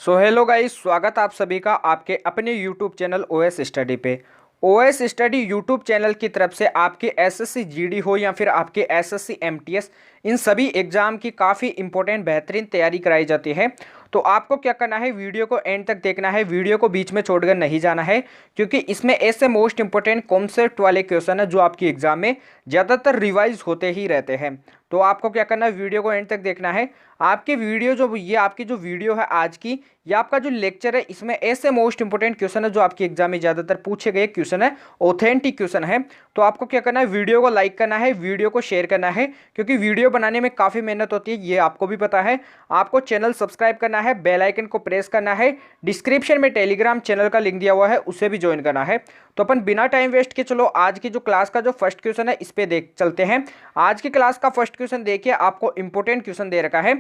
So hello guys, स्वागत आप सभी का आपके अपने यूट्यूब चैनल ओएस स्टडी पे। ओएस स्टडी यूट्यूब चैनल की तरफ से आपके एसएससी जीडी हो या फिर आपके एसएससी एमटीएस, इन सभी एग्जाम की काफ़ी इंपॉर्टेंट बेहतरीन तैयारी कराई जाती है। तो आपको क्या करना है, वीडियो को एंड तक देखना है, वीडियो को बीच में छोड़कर नहीं जाना है, क्योंकि इसमें ऐसे मोस्ट इंपॉर्टेंट कॉन्सेप्ट वाले क्वेश्चन है जो आपकी एग्जाम में ज़्यादातर रिवाइज होते ही रहते हैं। तो आपको क्या करना है, वीडियो को एंड तक देखना है। आपकी वीडियो जो ये आपकी जो वीडियो है आज की, ये आपका जो लेक्चर है, इसमें ऐसे मोस्ट इंपोर्टेंट क्वेश्चन है जो आपकी एग्जाम में ज़्यादातर पूछे गए क्वेश्चन है, ऑथेंटिक क्वेश्चन है। तो आपको क्या करना है, वीडियो को लाइक करना है, वीडियो को शेयर करना है, क्योंकि वीडियो बनाने में काफ़ी मेहनत होती है, ये आपको भी पता है। आपको चैनल सब्सक्राइब करना है, बेल आइकन को प्रेस करना है, डिस्क्रिप्शन में टेलीग्राम चैनल का लिंक दिया हुआ है, उसे भी ज्वाइन करना है। तो अपन बिना टाइम वेस्ट के चलो आज की जो क्लास का जो फर्स्ट क्वेश्चन है इस पे देख चलते हैं। आज की क्लास का फर्स्ट क्वेश्चन देखिए, आपको इंपोर्टेंट क्वेश्चन दे रखा है।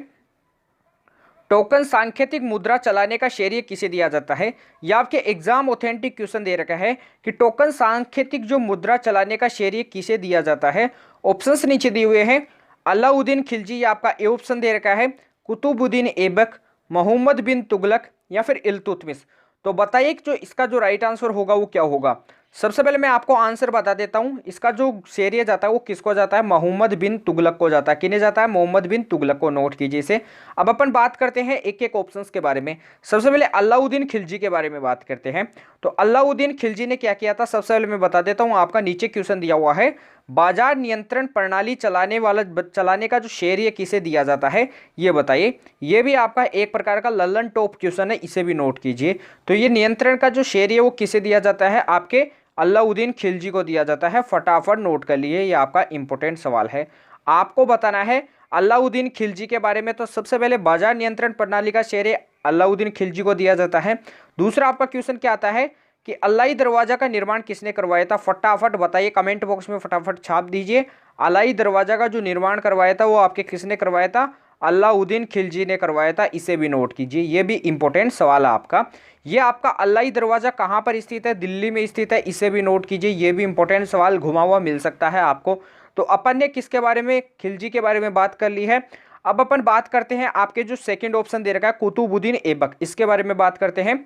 टोकन सांकेतिक मुद्रा चलाने का श्रेय किसे दिया जाता है। यह आपके एग्जाम ऑथेंटिक क्वेश्चन दे रखा है कि टोकन सांकेतिक जो मुद्रा चलाने का श्रेय किसे दिया जाता है। ऑप्शंस नीचे दिए हुए हैं। अलाउद्दीन खिलजी, ये आपका ए ऑप्शन दे रखा है। कुतुबुद्दीन ऐबक, मोहम्मद बिन तुगलक या फिर इल्तुतमिश। तो बताइए कि जो इसका जो राइट आंसर होगा वो क्या होगा। सबसे पहले मैं आपको आंसर बता देता हूं, इसका जो श्रेय जाता है वो किसको जाता है, मोहम्मद बिन तुगलक को जाता है। किन्हें जाता है, मोहम्मद बिन तुगलक को। नोट कीजिए इसे। अब अपन बात करते हैं एक एक ऑप्शंस के बारे में। सबसे पहले अलाउद्दीन खिलजी के बारे में बात करते हैं। तो अलाउद्दीन खिलजी ने क्या किया था, सबसे पहले मैं बता देता हूं, आपका नीचे क्वेश्चन दिया हुआ है। बाजार नियंत्रण प्रणाली चलाने का जो श्रेय किसे दिया जाता है, ये बताइए। ये भी आपका एक प्रकार का लल्लन टॉप क्वेश्चन है, इसे भी नोट कीजिए। तो ये नियंत्रण का जो श्रेय वो किसे दिया जाता है, आपके अलाउद्दीन खिलजी को दिया जाता है। फटाफट नोट कर लिए, ये आपका इंपॉर्टेंट सवाल है, आपको बताना है अलाउद्दीन खिलजी के बारे में। तो सबसे पहले बाजार नियंत्रण प्रणाली का श्रेय अलाउद्दीन खिलजी को दिया जाता है। दूसरा आपका क्वेश्चन क्या आता है कि अलाई दरवाजा का निर्माण किसने करवाया था। फटाफट बताइए, कमेंट बॉक्स में फटाफट छाप दीजिए। अलाई दरवाजा का जो निर्माण करवाया था वो आपके किसने करवाया था, अलाउद्दीन खिलजी ने करवाया था। इसे भी नोट कीजिए, ये भी इंपॉर्टेंट सवाल है आपका। ये आपका अलाई दरवाजा कहाँ पर स्थित है, दिल्ली में स्थित है, इसे भी नोट कीजिए। ये भी इंपॉर्टेंट सवाल घुमा हुआ मिल सकता है आपको। तो अपन ने किसके बारे में, खिलजी के बारे में बात कर ली है। अब अपन बात करते हैं आपके जो सेकंड ऑप्शन दे रखा है कुतुबुद्दीन ऐबक, इसके बारे में बात करते हैं।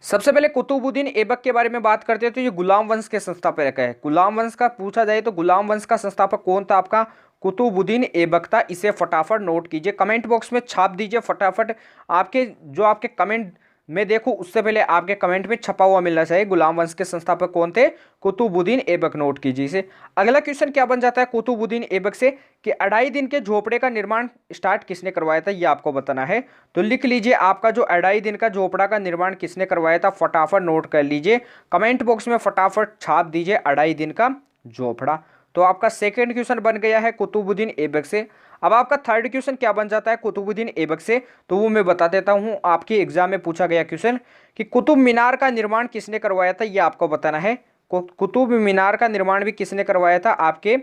सबसे पहले कुतुबुद्दीन ऐबक के बारे में बात करते हैं। तो ये गुलाम वंश के संस्थापक है। गुलाम वंश का पूछा जाए तो गुलाम वंश का संस्थापक कौन था, आपका कुतुबुद्दीन ऐबक था। इसे फटाफट नोट कीजिए, कमेंट बॉक्स में छाप दीजिए फटाफट। आपके कमेंट मैं देखूं उससे पहले आपके कमेंट में छपा हुआ मिलना चाहिए, गुलाम वंश के संस्थापक कौन थे, कुतुबुद्दीन ऐबक। नोट कीजिए इसे। अगला क्वेश्चन क्या बन जाता है कुतुबुद्दीन ऐबक से कि 2.5 दिन के झोपड़े का निर्माण स्टार्ट किसने करवाया था, ये आपको बताना है। तो लिख लीजिए, आपका जो 2.5 दिन का झोपड़ा का निर्माण किसने करवाया था, फटाफट नोट कर लीजिए, कमेंट बॉक्स में फटाफट छाप दीजिए 2.5 दिन का झोपड़ा। तो आपका सेकंड क्वेश्चन बन गया है कुतुबुद्दीन ऐबक से। अब आपका थर्ड क्वेश्चन क्या बन जाता है कुतुबुद्दीन ऐबक से, तो वो मैं बता देता हूं। आपके एग्जाम में पूछा गया क्वेश्चन कि कुतुब मीनार का निर्माण किसने करवाया था, ये आपको बताना है। कुतुब मीनार का निर्माण भी किसने करवाया था, आपके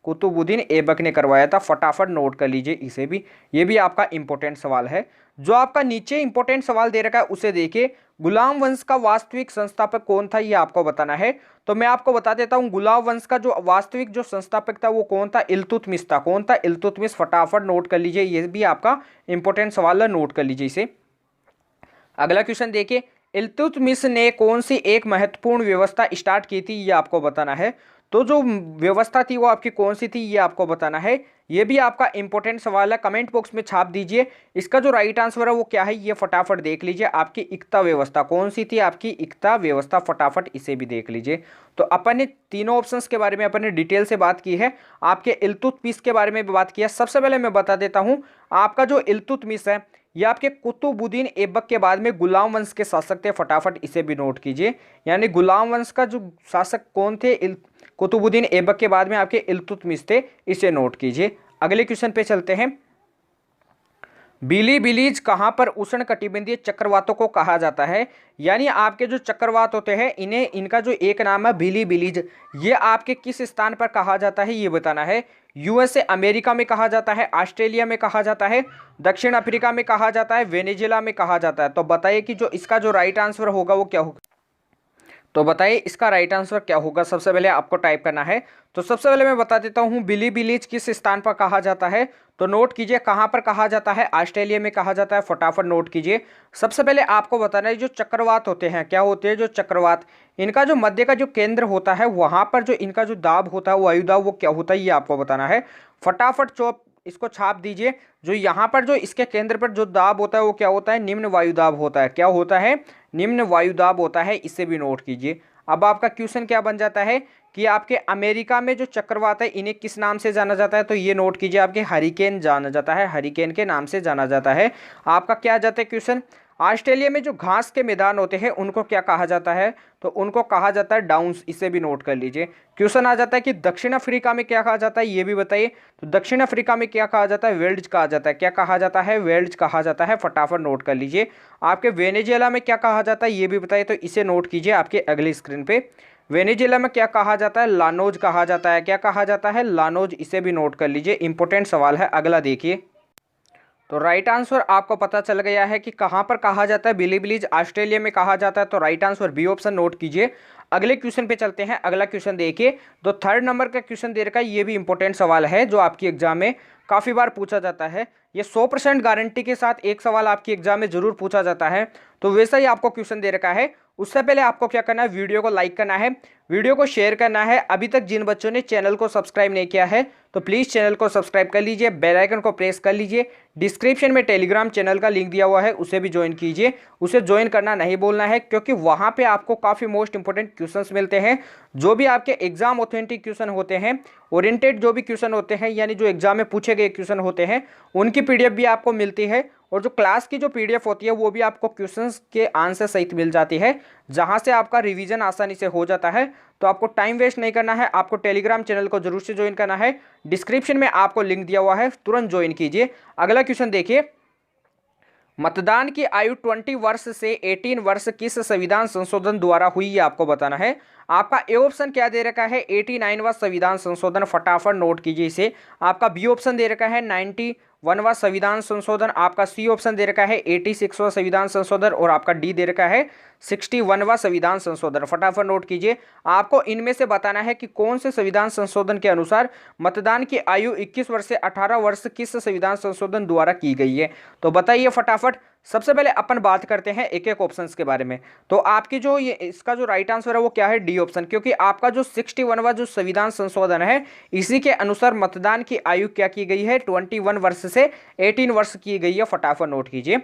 कुतुबुद्दीन ऐबक ने करवाया था। फटाफट नोट कर लीजिए इसे भी, ये भी आपका इंपॉर्टेंट सवाल है। जो आपका नीचे इंपॉर्टेंट सवाल दे रखा है उसे देखिए, गुलाम वंश का वास्तविक संस्थापक कौन था, ये आपको बताना है। तो मैं आपको बता देता हूं, गुलाम वंश का जो वास्तविक जो संस्थापक था वो कौन था, इल्तुतमिश था। कौन था, इल्तुतमिश। फटाफट नोट कर लीजिए, ये भी आपका इंपॉर्टेंट सवाल है, नोट कर लीजिए इसे। अगला क्वेश्चन देखिए, इल्तुतमिश ने कौन सी एक महत्वपूर्ण व्यवस्था स्टार्ट की थी, ये आपको बताना है। तो जो व्यवस्था थी वो आपकी कौन सी थी, ये आपको बताना है। ये भी आपका इंपॉर्टेंट सवाल है, कमेंट बॉक्स में छाप दीजिए। इसका जो राइट आंसर है वो क्या है, ये फटाफट देख लीजिए। आपकी इक्ता व्यवस्था कौन सी थी, आपकी इक्ता व्यवस्था। फटाफट इसे भी देख लीजिए। तो अपन ने तीनों ऑप्शंस के बारे में अपन ने डिटेल से बात की है। आपके इल्तुतमिश के बारे में भी बात किया। सबसे पहले मैं बता देता हूँ, आपका जो इल्तुतमिश है ये आपके कुतुबुद्दीन ऐबक के बाद में गुलाम वंश के शासक थे। फटाफट इसे भी नोट कीजिए, यानी गुलाम वंश का जो शासक कौन थे, कुतुबुद्दीन ऐबक के बाद में आपके इल्तुतमिश थे, इसे नोट कीजिए। अगले क्वेश्चन पे चलते हैं। बिलीबिलीज कहाँ पर उष्णकटिबंधीय चक्रवातों को कहा जाता है, यानी आपके जो चक्रवात होते हैं इन्हें, इनका जो एक नाम है बिलीबिलीज, ये आपके किस स्थान पर कहा जाता है, ये बताना है। यूएसए अमेरिका में कहा जाता है, ऑस्ट्रेलिया में कहा जाता है, दक्षिण अफ्रीका में कहा जाता है, वेनेजुएला में कहा जाता है। तो बताइए कि जो इसका जो राइट आंसर होगा वो क्या होगा। तो बताइए इसका राइट आंसर क्या होगा। सबसे पहले आपको टाइप करना है। तो सबसे पहले मैं बता देता हूँ बिली विलेज किस स्थान पर कहा जाता है। तो नोट कीजिए कहाँ पर कहा जाता है, ऑस्ट्रेलिया में कहा जाता है। फटाफट नोट कीजिए। सबसे पहले आपको बताना है जो चक्रवात होते हैं, क्या होते हैं जो चक्रवात, इनका जो मध्य का जो केंद्र होता है वहां पर जो इनका जो दाब होता है वायुदाब वो क्या होता है ये आपको बताना है। फटाफट चौप इसको छाप दीजिए। जो यहाँ पर जो इसके केंद्र पर जो दाब होता है वो क्या होता है, निम्न वायुदाब होता है। क्या होता है, निम्न वायुदाब होता है। इसे भी नोट कीजिए। अब आपका क्वेश्चन क्या बन जाता है कि आपके अमेरिका में जो चक्रवात है इन्हें किस नाम से जाना जाता है। तो ये नोट कीजिए, आपके हरिकेन जाना जाता है, हरिकेन के नाम से जाना जाता है। आपका क्या आ जाता है क्वेश्चन, ऑस्ट्रेलिया में जो घास के मैदान होते हैं उनको क्या कहा जाता है। तो उनको कहा जाता है डाउन्स। इसे भी नोट कर लीजिए। क्वेश्चन आ जाता है कि दक्षिण अफ्रीका में क्या कहा जाता है, ये भी बताइए। तो दक्षिण अफ्रीका में क्या कहा जाता है, वेल्ड्स कहा जाता है। क्या कहा जाता है, वेल्ड्स कहा जाता है। फटाफट नोट कर लीजिए। आपके वेनेजुएला में क्या कहा जाता है ये भी बताइए। तो इसे नोट कीजिए आपके अगली स्क्रीन पे। वेनेजुएला में क्या कहा जाता है, लानोज कहा जाता है। क्या कहा जाता है, लानोज। इसे भी नोट कर लीजिए, इंपॉर्टेंट सवाल है। अगला देखिए। तो राइट आंसर आपको पता चल गया है कि कहाँ पर कहा जाता है, बिली विलेज ऑस्ट्रेलिया में कहा जाता है। तो right answer B option note कीजिए। अगले क्वेश्चन पे चलते हैं। अगला क्वेश्चन देखिए। तो थर्ड नंबर का क्वेश्चन दे रखा है, ये भी इंपॉर्टेंट सवाल है जो आपकी एग्जाम में काफ़ी बार पूछा जाता है। ये 100% गारंटी के साथ एक सवाल आपकी एग्जाम में जरूर पूछा जाता है। तो वैसा ही आपको क्वेश्चन दे रखा है। उससे पहले आपको क्या करना है, वीडियो को लाइक करना है, वीडियो को शेयर करना है। अभी तक जिन बच्चों ने चैनल को सब्सक्राइब नहीं किया है तो प्लीज़ चैनल को सब्सक्राइब कर लीजिए, बेल आइकन को प्रेस कर लीजिए। डिस्क्रिप्शन में टेलीग्राम चैनल का लिंक दिया हुआ है, उसे भी ज्वाइन कीजिए। उसे ज्वाइन करना नहीं बोलना है क्योंकि वहाँ पे आपको काफ़ी मोस्ट इंपोर्टेंट क्वेश्चंस मिलते हैं। जो भी आपके एग्जाम ऑथेंटिक क्वेश्चन होते हैं, ओरिएंटेड जो भी क्वेश्चन होते हैं, यानी जो एग्जाम में पूछे गए क्वेश्चन होते हैं, उनकी पीडीएफ भी आपको मिलती है। और जो क्लास की जो पीडीएफ होती है वो भी आपको क्वेश्चंस के आंसर सहित मिल जाती है, जहां से आपका रिवीजन आसानी से हो जाता है। तो आपको टाइम वेस्ट नहीं करना है, आपको टेलीग्राम चैनल को जरूर से ज्वाइन करना है। डिस्क्रिप्शन में आपको लिंक दिया हुआ है, तुरंत ज्वाइन कीजिए। अगला क्वेश्चन देखिए। मतदान की आयु 20 वर्ष से 18 वर्ष किस संविधान संशोधन द्वारा हुई है आपको बताना है। आपका ए ऑप्शन क्या दे रखा है, 89वां संविधान संशोधन। फटाफट नोट कीजिए इसे। आपका बी ऑप्शन दे रखा है 91वां संविधान संशोधन। आपका सी ऑप्शन दे रखा है 86वां संविधान संशोधन। और आपका डी दे रखा है 61वां संविधान संशोधन। फटाफट नोट कीजिए। आपको इनमें से बताना है कि कौन से संविधान संशोधन के अनुसार मतदान की आयु 21 वर्ष से 18 वर्ष किस संविधान संशोधन द्वारा की गई है। तो बताइए फटाफट। सबसे पहले अपन बात करते हैं एक एक ऑप्शंस के बारे में। तो आपकी जो ये इसका जो राइट आंसर है वो क्या है, डी ऑप्शन। क्योंकि आपका जो 61वां जो संविधान संशोधन है इसी के अनुसार मतदान की आयु क्या की गई है, 21 वर्ष से 18 वर्ष की गई है। फटाफट नोट कीजिए।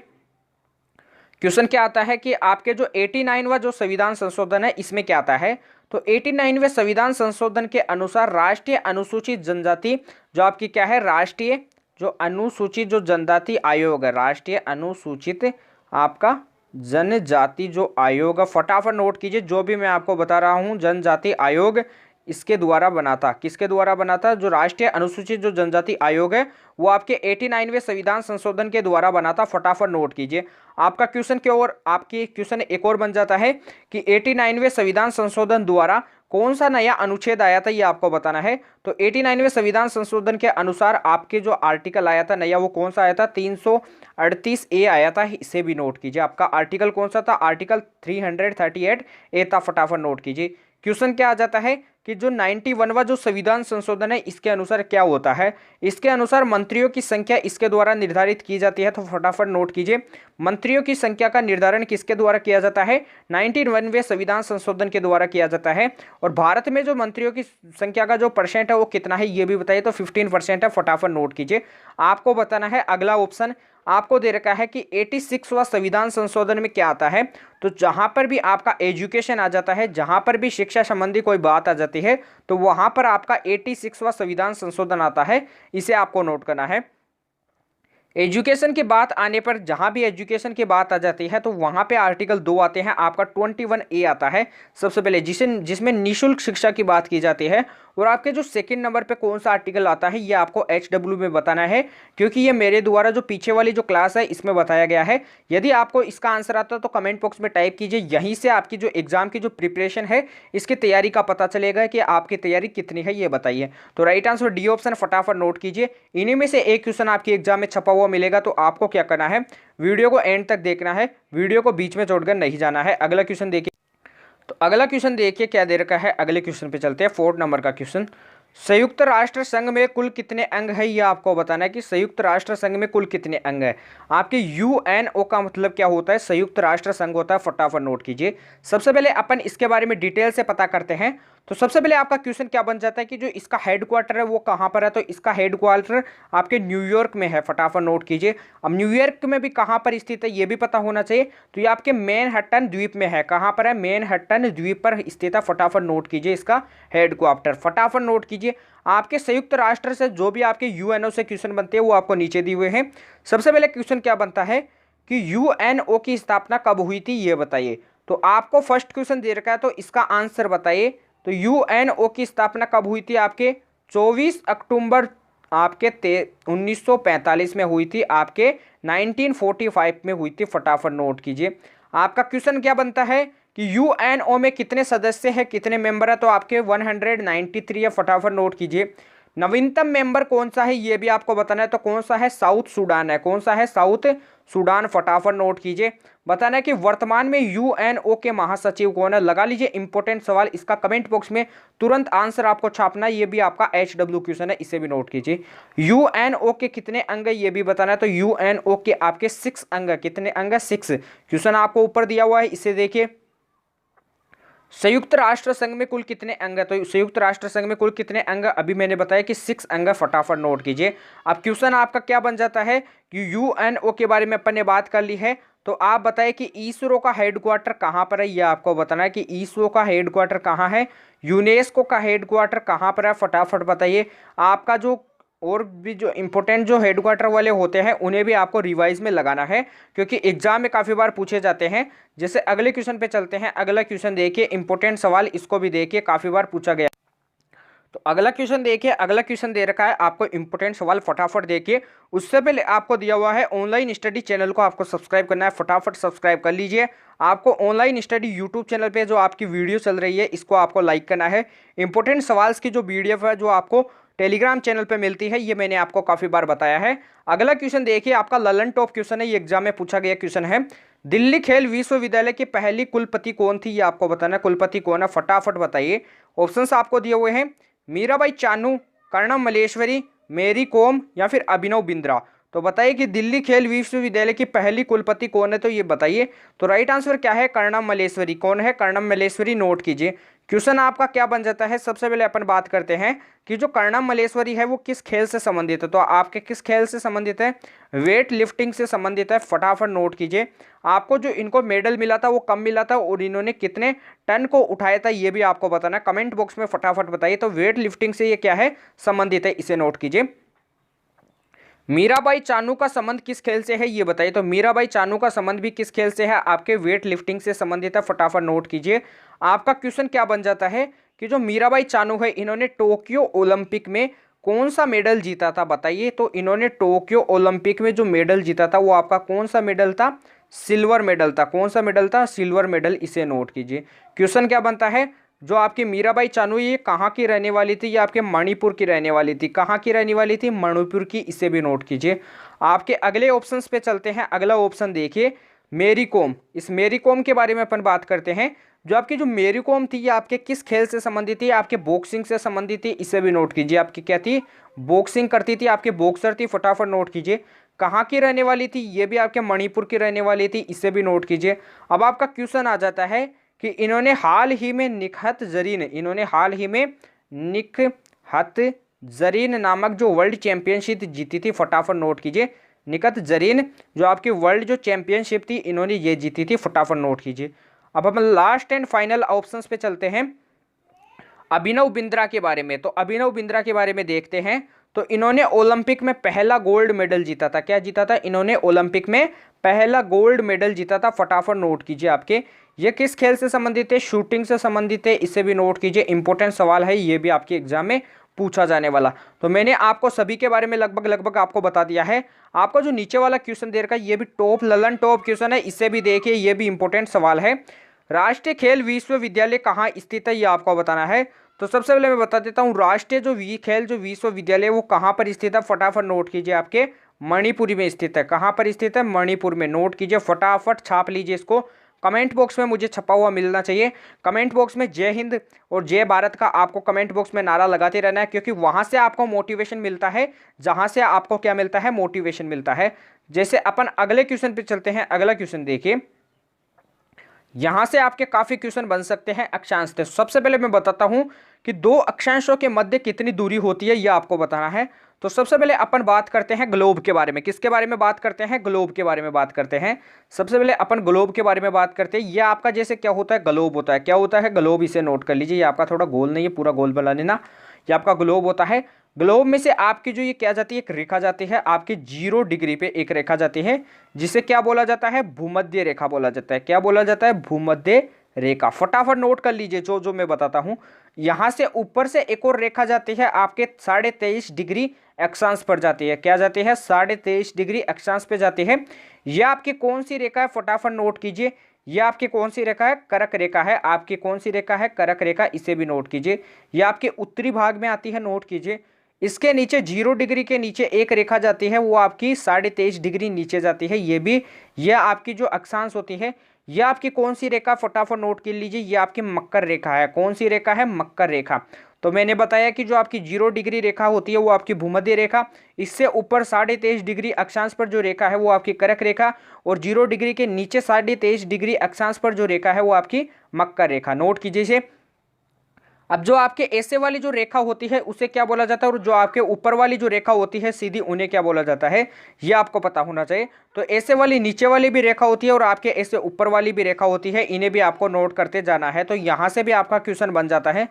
क्वेश्चन क्या आता है कि आपके जो 89वां जो संविधान संशोधन है इसमें क्या आता है। तो 89वें संविधान संशोधन के अनुसार राष्ट्रीय अनुसूचित जनजाति जो आपकी क्या है, राष्ट्रीय जो अनुसूचित जो जनजाति आयोग है, राष्ट्रीय अनुसूचित आपका जनजाति जो आयोग है। फटाफट नोट कीजिए। जो भी मैं आपको बता रहा हूं जनजाति आयोग इसके द्वारा बना था। किसके द्वारा बना था, जो राष्ट्रीय अनुसूचित जो जनजाति आयोग है वो आपके 89वें संविधान संशोधन के द्वारा बना था। फटाफट नोट कीजिए। आपका क्वेश्चन की ओर आपकी क्वेश्चन एक और बन जाता है कि 89वें संविधान संशोधन द्वारा कौन सा नया अनुच्छेद आया था ये आपको बताना है। तो 89वें संविधान संशोधन के अनुसार आपके जो आर्टिकल आया था नया वो कौन सा आया था, 338 ए आया था। इसे भी नोट कीजिए। आपका आर्टिकल कौन सा था, आर्टिकल 338 ए था। फटाफट नोट कीजिए। क्वेश्चन क्या आ जाता है कि जो 91वां जो संविधान संशोधन है इसके अनुसार क्या होता है। इसके अनुसार मंत्रियों की संख्या इसके द्वारा निर्धारित की जाती है। तो फटाफट नोट कीजिए। मंत्रियों की संख्या का निर्धारण किसके द्वारा किया जाता है, 91वें संविधान संशोधन के द्वारा किया जाता है। और भारत में जो मंत्रियों की संख्या का जो परसेंट है वो कितना है ये भी बताइए। तो 15% है। फटाफट नोट कीजिए। आपको बताना है अगला ऑप्शन आपको दे रखा है कि 86वां संविधान संशोधन में क्या आता है। तो जहां पर भी आपका एजुकेशन आ जाता है, जहां पर भी शिक्षा संबंधी कोई बात आ जाती है तो वहां पर आपका 86वां संविधान संशोधन आता है। इसे आपको नोट करना है। एजुकेशन की बात आने पर जहां भी एजुकेशन की बात आ जाती है तो वहां पे आर्टिकल 2 आते हैं। आपका 21 ए आता है सबसे पहले, जिसमें निःशुल्क शिक्षा की बात की जाती है। और आपके जो सेकंड नंबर पे कौन सा आर्टिकल आता है ये आपको HW में बताना है, क्योंकि ये मेरे द्वारा जो पीछे वाली जो क्लास है इसमें बताया गया है। यदि आपको इसका आंसर आता है तो कमेंट बॉक्स में टाइप कीजिए। यहीं से आपकी जो एग्जाम की जो प्रिपरेशन है इसकी तैयारी का पता चलेगा कि आपकी तैयारी कितनी है ये बताइए। तो राइट आंसर डी ऑप्शन। फटाफट नोट कीजिए। इन्हीं में से एक क्वेश्चन आपकी एग्जाम में छपा हुआ मिलेगा। तो आपको क्या करना है, वीडियो को एंड तक देखना है, वीडियो को बीच में छोड़कर नहीं जाना है। अगला क्वेश्चन देखिए। तो अगला क्वेश्चन देखिए क्या दे रखा है, अगले क्वेश्चन पे चलते हैं। 4 नंबर का क्वेश्चन, संयुक्त राष्ट्र संघ में कुल कितने अंग है, ये आपको बताना है कि संयुक्त राष्ट्र संघ में कुल कितने अंग है। आपके यूएनओ का मतलब क्या होता है, संयुक्त राष्ट्र संघ होता है, फटाफट नोट कीजिए। सबसे पहले अपन इसके बारे में डिटेल से पता करते हैं। तो सबसे पहले आपका क्वेश्चन क्या बन जाता है कि जो इसका हेडक्वार्टर है वो कहाँ पर है, तो इसका हेडक्वार्टर आपके न्यूयॉर्क में है, फटाफट नोट कीजिए। अब न्यूयॉर्क में भी कहाँ पर स्थित है ये भी पता होना चाहिए, तो ये आपके मैनहट्टन द्वीप में है। कहाँ पर है, मैनहट्टन द्वीप पर स्थित है, फटाफट नोट कीजिए इसका हेडक्वार्टर, फटाफट नोट कीजिए। आपके संयुक्त राष्ट्र से जो भी आपके यूएनओ से क्वेश्चन बनते हैं वो आपको नीचे दिए हुए हैं। सबसे पहले क्वेश्चन क्या बनता है कि यूएनओ की स्थापना कब हुई थी ये बताइए। तो आपको फर्स्ट क्वेश्चन दे रखा है तो इसका आंसर बताइए। तो यूएनओ की स्थापना कब हुई थी, आपके 24 अक्टूबर आपके 1945 में हुई थी, आपके 1945 में हुई थी, फटाफट नोट कीजिए। आपका क्वेश्चन क्या बनता है कि यूएनओ में कितने सदस्य हैं, कितने मेंबर है, तो आपके 193 है, फटाफट नोट कीजिए। नवीनतम मेंबर कौन सा है ये भी आपको बताना है, तो कौन सा है, साउथ सूडान है। कौन सा है, साउथ सूडान, फटाफट नोट कीजिए। बताना है कि वर्तमान में यूएनओ के महासचिव कौन है, लगा लीजिए इंपॉर्टेंट सवाल, इसका कमेंट बॉक्स में तुरंत आंसर आपको छापना है। ये भी आपका HW क्वेश्चन है, इसे भी नोट कीजिए। यूएनओ के कितने अंग है ये भी बताना है, तो यूएनओ के आपके 6 अंग है। कितने अंग है, 6। क्वेश्चन आपको ऊपर दिया हुआ है, इसे देखिए। संयुक्त राष्ट्र संघ में कुल कितने अंग है, तो संयुक्त राष्ट्र संघ में कुल कितने अंग, अभी मैंने बताया कि 6 अंग, फटाफट नोट कीजिए। अब क्वेश्चन आपका क्या बन जाता है कि यूएनओ के बारे में अपन ने बात कर ली है, तो आप बताइए कि इसरो का हेडक्वार्टर कहाँ पर है, ये आपको बताना है कि इसरो का हेडक्वार्टर कहाँ है, यूनेस्को का हेडक्वार्टर कहाँ पर है, फटाफट बताइए। आपका जो और भी जो इंपॉर्टेंट जो हेडक्वार्टर वाले होते हैं उन्हें भी आपको रिवाइज में लगाना है, क्योंकि एग्जाम में काफ़ी बार पूछे जाते हैं। जैसे अगले क्वेश्चन पे चलते हैं। अगला क्वेश्चन देखिए, इंपॉर्टेंट सवाल, इसको भी देखिए, काफ़ी बार पूछा गया। तो अगला क्वेश्चन देखिए, अगला क्वेश्चन दे रखा है आपको इंपॉर्टेंट सवाल, फटाफट देखिए। उससे पहले आपको दिया हुआ है ऑनलाइन स्टडी चैनल को आपको सब्सक्राइब करना है, फटाफट सब्सक्राइब कर लीजिए। आपको ऑनलाइन स्टडी यूट्यूब चैनल पे जो आपकी वीडियो चल रही है इसको आपको लाइक करना है। इंपॉर्टेंट सवाल्स की जो PDF है जो आपको टेलीग्राम चैनल पे मिलती है, ये मैंने आपको काफ़ी बार बताया है। अगला क्वेश्चन देखिए, आपका ललन टॉप क्वेश्चन है, ये एग्जाम में पूछा गया क्वेश्चन है। दिल्ली खेल विश्वविद्यालय की पहली कुलपति कौन थी, ये आपको बताना है, कुलपति कौन है, फटाफट बताइए। ऑप्शंस आपको दिए हुए हैं, मीराबाई चानू, कर्णम मल्लेश्वरी, मेरी कॉम या फिर अभिनव बिंद्रा। तो बताइए कि दिल्ली खेल विश्वविद्यालय की पहली कुलपति कौन है, तो ये बताइए। तो राइट आंसर क्या है, कर्णम मल्लेश्वरी। कौन है, कर्णम मल्लेश्वरी, नोट कीजिए। क्वेश्चन आपका क्या बन जाता है, सबसे पहले अपन बात करते हैं कि जो कर्णम मल्लेश्वरी है वो किस खेल से संबंधित है, तो आपके किस खेल से संबंधित है, वेट लिफ्टिंग से संबंधित है, फटाफट नोट कीजिए। आपको जो इनको मेडल मिला था वो कब मिला था और इन्होंने कितने टन को उठाया था ये भी आपको बताना है, कमेंट बॉक्स में फटाफट बताइए। तो वेट लिफ्टिंग से ये क्या है, संबंधित है, इसे नोट कीजिए। मीराबाई चानू का संबंध किस खेल से है ये बताइए, तो मीराबाई चानू का संबंध भी किस खेल से है, आपके वेट लिफ्टिंग से संबंधित है, फटाफट नोट कीजिए। आपका क्वेश्चन क्या बन जाता है कि जो मीराबाई चानू है इन्होंने टोक्यो ओलंपिक में कौन सा मेडल जीता था, बताइए। तो इन्होंने टोक्यो ओलंपिक में जो मेडल जीता था वो आपका कौन सा मेडल था, सिल्वर मेडल था। कौन सा मेडल था, सिल्वर मेडल, इसे नोट कीजिए। क्वेश्चन क्या बनता है, जो आपकी मीराबाई चानू ये कहाँ की रहने वाली थी, ये आपके मणिपुर की रहने वाली थी। कहाँ की रहने वाली थी, मणिपुर की, इसे भी नोट कीजिए। आपके अगले ऑप्शंस पे चलते हैं। अगला ऑप्शन देखिए, मेरी कॉम। इस मेरी कॉम के बारे में अपन बात करते हैं। जो आपकी जो मेरी कॉम थी ये आपके किस खेल से संबंधित थी, आपके बॉक्सिंग से संबंधित थी, इसे भी नोट कीजिए। आपकी क्या थी, बॉक्सिंग करती थी, आपके बॉक्सर थी, फटाफट नोट कीजिए। कहाँ की रहने वाली थी, ये भी आपके मणिपुर की रहने वाली थी, इसे भी नोट कीजिए। अब आपका क्वेश्चन आ जाता है कि इन्होंने हाल ही में निकहत जरीन नामक जो वर्ल्ड चैंपियनशिप जीती थी, फटाफट नोट कीजिए। निकहत जरीन जो आपकी वर्ल्ड जो चैंपियनशिप थी इन्होंने ये जीती थी, फटाफट नोट कीजिए। अब अपन लास्ट एंड फाइनल ऑप्शंस पे चलते हैं, अभिनव बिंद्रा के बारे में। तो अभिनव बिंद्रा के बारे में देखते हैं। तो इन्होंने ओलंपिक में पहला गोल्ड मेडल जीता था। क्या जीता था, इन्होंने ओलंपिक में पहला गोल्ड मेडल जीता था, फटाफट नोट कीजिए। आपके ये किस खेल से संबंधित है, शूटिंग से संबंधित है, इसे भी नोट कीजिए। इंपॉर्टेंट सवाल है, ये भी आपके एग्जाम में पूछा जाने वाला। तो मैंने आपको सभी के बारे में लगभग आपको बता दिया है। आपको जो नीचे वाला क्वेश्चन दे रखा है ये भी टॉप ललन टॉप क्वेश्चन है, इसे भी देखिए, ये भी इंपॉर्टेंट सवाल है। राष्ट्रीय खेल विश्वविद्यालय कहाँ स्थित है ये आपको बताना है। तो सबसे पहले मैं बता देता हूँ, राष्ट्रीय जो खेल जो विश्वविद्यालय वो कहाँ पर स्थित है, फटाफट नोट कीजिए। आपके मणिपुरी में स्थित है। कहाँ पर स्थित है, मणिपुर में, नोट कीजिए, फटाफट छाप लीजिए इसको, कमेंट बॉक्स में मुझे छपा हुआ मिलना चाहिए। कमेंट बॉक्स में जय हिंद और जय भारत का आपको कमेंट बॉक्स में नारा लगाते रहना है, क्योंकि वहां से आपको मोटिवेशन मिलता है, जहां से आपको क्या मिलता है, मोटिवेशन मिलता है। जैसे अपन अगले क्वेश्चन पे चलते हैं। अगला क्वेश्चन देखिए, यहां से आपके काफी क्वेश्चन बन सकते हैं अक्षांश से। सबसे पहले मैं बताता हूं कि दो अक्षांशों के मध्य कितनी दूरी होती है, यह आपको बताना है। तो सबसे पहले अपन बात करते हैं ग्लोब के बारे में। किसके बारे में बात करते हैं? ग्लोब के बारे में बात करते हैं। सबसे पहले अपन ग्लोब के बारे में बात करते हैं। यह आपका जैसे क्या होता है, ग्लोब होता है। क्या होता है? ग्लोब। इसे नोट कर लीजिए। ये आपका थोड़ा गोल नहीं है, पूरा गोल बना लेना। ये आपका ग्लोब होता है। ग्लोब में से आपकी जो ये क्या जाती है, एक रेखा जाती है आपकी 0 डिग्री पे, एक रेखा जाती है जिसे क्या बोला जाता है, भूमध्य रेखा बोला जाता है। क्या बोला जाता है? भूमध्य रेखा। फटाफट नोट कर लीजिए जो जो मैं बताता हूं। यहां से ऊपर से एक और रेखा जाती है आपके 23.5 डिग्री अक्षांश पर जाती है। क्या जाती है? 23.5 डिग्री अक्षांश पे जाती है। यह आपकी कौन सी रेखा है? फटाफट नोट कीजिए। यह आपकी कौन सी रेखा है? कर्क रेखा है। आपकी कौन सी रेखा है? कर्क रेखा। इसे भी नोट कीजिए। यह आपके उत्तरी भाग में आती है, नोट कीजिए। इसके नीचे 0 डिग्री के नीचे एक रेखा जाती है, वो आपकी 23.5 डिग्री नीचे जाती है। ये भी, यह आपकी जो अक्षांश होती है, यह आपकी कौन सी रेखा? फटाफट नोट कर लीजिए। यह आपकी मकर रेखा है। कौन सी रेखा है? मकर रेखा। तो मैंने बताया कि जो आपकी 0 डिग्री रेखा होती है वो आपकी भूमध्य रेखा, इससे ऊपर 23.5 डिग्री अक्षांश पर जो रेखा है वो आपकी कर्क रेखा, और 0 डिग्री के नीचे 23.5 डिग्री अक्षांश पर जो रेखा है वो आपकी मकर रेखा। नोट कीजिए इसे। अब जो आपके ऐसे वाली जो रेखा होती है उसे क्या बोला जाता है, और जो आपके ऊपर वाली जो रेखा होती है सीधी, उन्हें क्या बोला जाता है, ये आपको पता होना चाहिए। तो ऐसे वाली नीचे वाली भी रेखा होती है और आपके ऐसे ऊपर वाली भी रेखा होती है, इन्हें भी आपको नोट करते जाना है। तो यहां से भी आपका क्वेश्चन बन जाता है।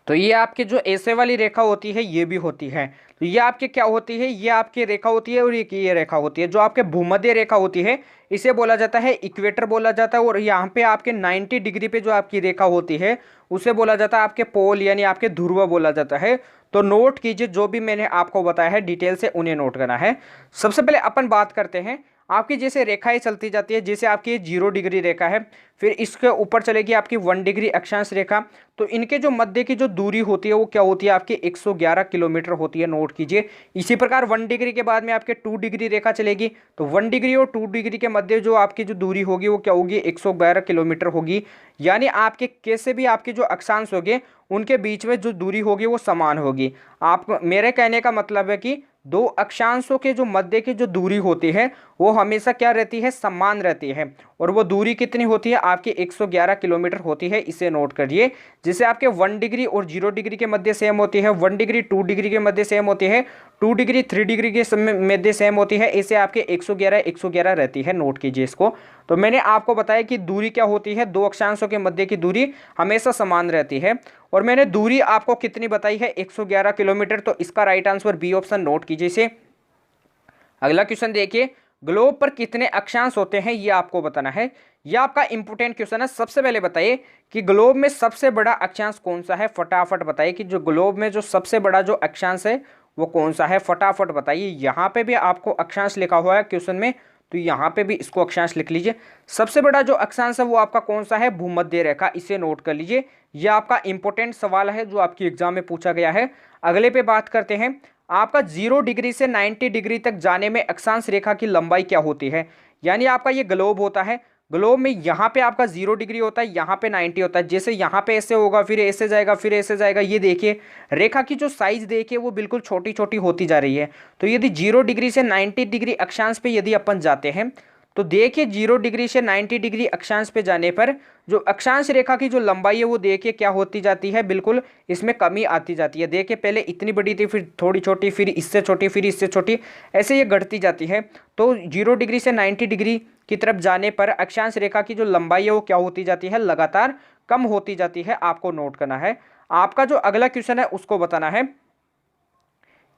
तो ये आपकी जो ऐसे वाली रेखा होती है ये भी होती है। तो ये आपकी क्या होती है, ये आपकी रेखा होती है, और ये रेखा होती है। जो आपके भूमध्य रेखा होती है इसे बोला जाता है इक्वेटर बोला जाता है, और यहाँ पे आपके 90 डिग्री पे जो आपकी रेखा होती है उसे बोला जाता है आपके पोल, यानी आपके ध्रुव बोला जाता है। तो नोट कीजिए, जो भी मैंने आपको बताया है डिटेल से उन्हें नोट करना है। सबसे पहले अपन बात करते हैं आपकी जैसे रेखाएं चलती जाती है। जैसे आपकी 0 डिग्री रेखा है, फिर इसके ऊपर चलेगी आपकी 1 डिग्री अक्षांश रेखा। तो इनके जो मध्य की जो दूरी होती है वो क्या होती है, आपकी 111 किलोमीटर होती है। नोट कीजिए। इसी प्रकार 1 डिग्री के बाद में आपके 2 डिग्री रेखा चलेगी। तो 1 डिग्री और 2 डिग्री के मध्य जो आपकी जो दूरी होगी वो क्या होगी, 112 किलोमीटर होगी। यानी आपके कैसे भी आपके जो अक्षांश होंगे उनके बीच में जो दूरी होगी वो समान होगी। आप, मेरे कहने का मतलब है कि दो अक्षांशों के जो मध्य की जो दूरी होती है वो हमेशा क्या रहती है, समान रहती है। और वो दूरी कितनी होती है, आपकी 111 किलोमीटर होती है। इसे नोट करिए। जैसे आपके 1 डिग्री और 0 डिग्री के मध्य सेम होती है, 1 डिग्री 2 डिग्री के मध्य सेम होती है, 2 डिग्री 3 डिग्री के मध्य सेम होती है। ऐसे आपके 111 रहती है। नोट कीजिए इसको। तो मैंने आपको बताया कि दूरी क्या होती है, दो अक्षांशों के मध्य की दूरी हमेशा समान रहती है। और मैंने दूरी आपको कितनी बताई है, 111 किलोमीटर। तो इसका right answer B option. Note कीजिए इसे। अगला क्वेश्चन देखिए, ग्लोब पर कितने अक्षांश होते हैं ये आपको बताना है। यह आपका इंपोर्टेंट क्वेश्चन है। सबसे पहले बताइए कि ग्लोब में सबसे बड़ा अक्षांश कौन सा है। फटाफट बताइए कि जो ग्लोब में जो सबसे बड़ा जो अक्षांश है वो कौन सा है। फटाफट बताइए। यहाँ पे भी आपको अक्षांश लिखा हुआ है क्वेश्चन में, तो यहाँ पे भी इसको अक्षांश लिख लीजिए। सबसे बड़ा जो अक्षांश है वो आपका कौन सा है, भूमध्य रेखा। इसे नोट कर लीजिए। यह आपका इंपॉर्टेंट सवाल है जो आपकी एग्जाम में पूछा गया है। अगले पे बात करते हैं, आपका 0 डिग्री से 90 डिग्री तक जाने में अक्षांश रेखा की लंबाई क्या होती है। यानी आपका ये ग्लोब होता है। ग्लोब में यहाँ पे आपका 0 डिग्री होता है, यहाँ पे 90 होता है। जैसे यहाँ पे ऐसे होगा, फिर ऐसे जाएगा, फिर ऐसे जाएगा। ये देखिए रेखा की जो साइज देखिए वो बिल्कुल छोटी छोटी होती जा रही है। तो यदि 0 डिग्री से 90 डिग्री अक्षांश पे यदि अपन जाते हैं तो देखिए 0 डिग्री से 90 डिग्री अक्षांश पे जाने पर जो अक्षांश रेखा की जो लंबाई है वो देखिए क्या होती जाती है, बिल्कुल इसमें कमी आती जाती है। देखिए पहले इतनी बड़ी थी, फिर थोड़ी छोटी, फिर इससे छोटी, फिर इससे छोटी, ऐसे ये घटती जाती है। तो 0 डिग्री से 90 डिग्री की तरफ जाने पर अक्षांश रेखा की जो लंबाई है वो क्या होती जाती है, लगातार कम होती जाती है। आपको नोट करना है। आपका जो अगला क्वेश्चन है उसको बताना है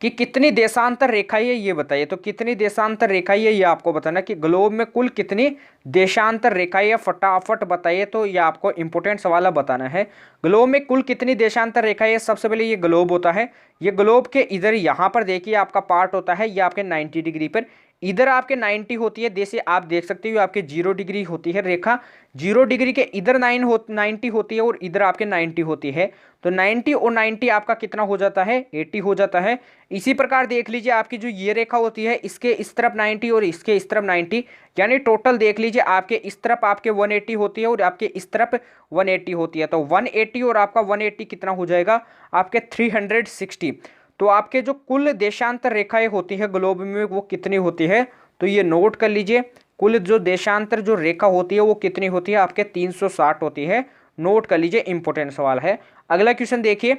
कि कितनी देशांतर रेखाएं है ये बताइए। तो कितनी देशांतर रेखाएं है ये आपको बताना कि ग्लोब में कुल कितनी देशांतर रेखाएं है, फटाफट बताइए। तो ये आपको इंपॉर्टेंट सवाल बताना है। ग्लोब में कुल कितनी देशांतर रेखाएं है। सबसे पहले ये ग्लोब होता है। ये ग्लोब के इधर यहाँ पर देखिए आपका पार्ट होता है, ये आपके 90 डिग्री पर। इधर आपके 90 होती है, जैसे आप देख सकते हो आपके 0 डिग्री होती है रेखा, 0 डिग्री के इधर 90 होती है और इधर आपके 90 होती है। तो 90 और 90 आपका कितना हो जाता है, 80 हो जाता है। इसी प्रकार देख लीजिए आपकी जो ये रेखा होती है, इसके इस तरफ 90 और इसके इस तरफ 90, यानी टोटल देख लीजिए आपके इस तरफ आपके 180 होती है और आपके इस तरफ 180 होती है। तो 180 और आपका 180 कितना हो जाएगा, आपके 360। तो आपके जो कुल देशांतर रेखाएं होती है ग्लोब में वो कितनी होती है, तो ये नोट कर लीजिए। कुल जो देशांतर जो रेखा होती है वो कितनी होती है, आपके 360 होती है। नोट कर लीजिए, इंपॉर्टेंट सवाल है। अगला क्वेश्चन देखिए,